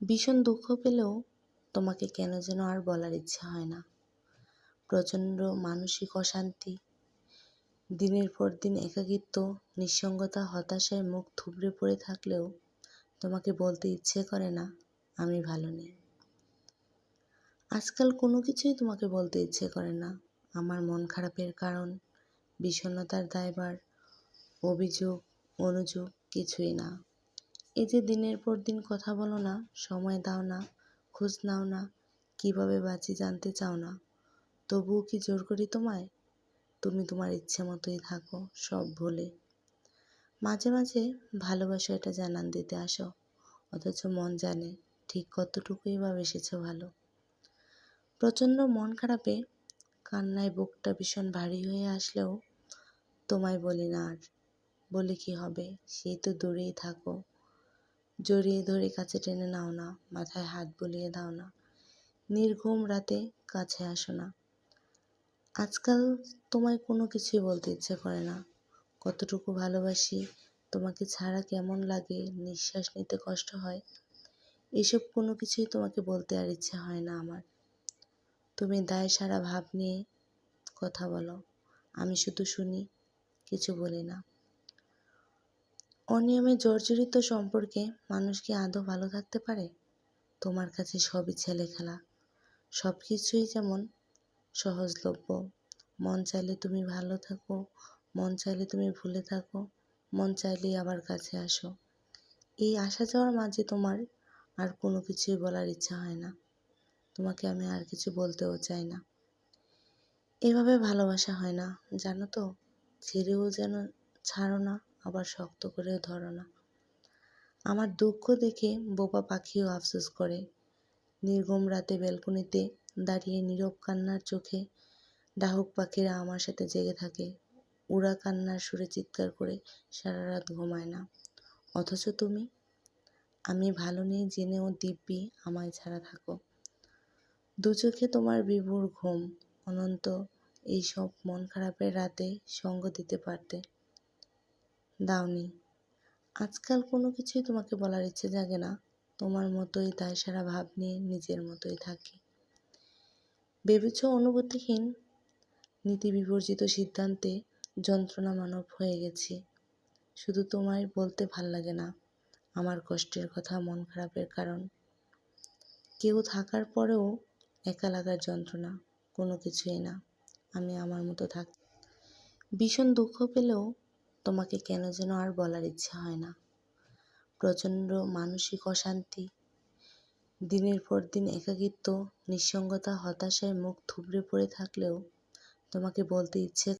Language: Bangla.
ভীষণ দুঃখ পেলেও তোমাকে কেন যেন আর বলার ইচ্ছে হয় না। প্রচণ্ড মানসিক অশান্তি, দিনের পর দিন একাকিত্ব, নিঃসঙ্গতা, হতাশায় মুখ থুবড়ে পড়ে থাকলেও তোমাকে বলতে ইচ্ছে করে না আমি ভালো নেই। আজকাল কোনো কিছুই তোমাকে বলতে ইচ্ছে করে না। আমার মন খারাপের কারণ, বিষণ্ণতার দায়ভার, অভিযোগ, অনুযোগ কিছুই না। এই যে দিনের পর দিন কথা বলো না, সময় দাও না, খোঁজ নাও না, কিভাবে বাঁচি জানতে চাও না, তবুও কি জোর করি তোমায়? তুমি তোমার ইচ্ছে মতোই থাকো, সব ভুলে। মাঝে মাঝে ভালোবাসা এটা জানান দিতে আসো, অথচ মন জানে ঠিক কতটুকুই বা বেসেছ ভালো। প্রচণ্ড মন খারাপে কান্নায় বুকটা ভীষণ ভারী হয়ে আসলেও তোমায় বলি না আর। বলে কি হবে, সেই তো দূরেই থাকো। জড়িয়ে ধরে কাছে টেনে নাও না, মাথায় হাত বুলিয়ে দাও না, নির্ঘুম রাতে কাছে আসো না। আজকাল তোমায় কোনো কিছুই বলতে ইচ্ছে করে না। কতটুকু ভালোবাসি, তোমাকে ছাড়া কেমন লাগে, নিঃশ্বাস নিতে কষ্ট হয়, এসব কোনো কিছুই তোমাকে বলতে আর ইচ্ছে হয় না আমার। তুমি দায় সারা ভাব নিয়ে কথা বলো, আমি শুধু শুনি, কিছু বলি না। অনিয়মে জর্জরিত সম্পর্কে মানুষ কি আদৌ ভালো থাকতে পারে? তোমার কাছে সবই ছেলেখেলা, সব কিছুই যেমন সহজলভ্য। মন চাইলে তুমি ভালো থাকো, মন চাইলে তুমি ভুলে থাকো, মন চাইলেই আবার কাছে আসো। এই আসা যাওয়ার মাঝে তোমার আর কোনো কিছুই বলার ইচ্ছা হয় না। তোমাকে আমি আর কিছু বলতেও চাই না। এভাবে ভালোবাসা হয় না, জানো তো। ছেড়েও যেন ছাড়ো না, আবার শক্ত করেও ধরো না। আমার দুঃখ দেখে বোবা পাখিও আফসোস করে। নির্ঘুম রাতে ব্যালকনিতে দাঁড়িয়ে নীরব কান্নার চোখে ডাহুক পাখিরা আমার সাথে জেগে থাকে। উড়া কান্নার সুরে চিৎকার করে সারা রাত ঘুমায় না। অথচ তুমি, আমি ভালো নেই জেনেও দিব্যি আমায় ছাড়া থাকো। দু চোখে তোমার বিভোর ঘুম, অনন্ত এইসব মন খারাপের রাতে সঙ্গ দিতে পারতে, দাওনি। আজকাল কোনো কিছুই তোমাকে বলার ইচ্ছে জাগে না। তোমার মতোই দায়সারা ভাব নিয়ে নিজের মতোই থাকি। ভেবেছ অনুভূতিহীন, নীতি বিবর্জিত সিদ্ধান্তে যন্ত্রণা মানব হয়ে গেছি। শুধু তোমায় বলতে ভাল লাগে না আমার কষ্টের কথা, মন খারাপের কারণ। কেউ থাকার পরেও একা লাগার যন্ত্রণা, কোনো কিছুই না। আমি আমার মতো থাক। ভীষণ দুঃখ পেলেও তোমাকে কেন যেন আর বলার ইচ্ছে হয় না। প্রচণ্ড মানসিক অশান্তি, দিনের পর দিন একাকিত্ব, নিঃসঙ্গতা, হতাশায় মুখ থুবড়ে পড়ে থাকলেও তোমাকে বলতে ইচ্ছে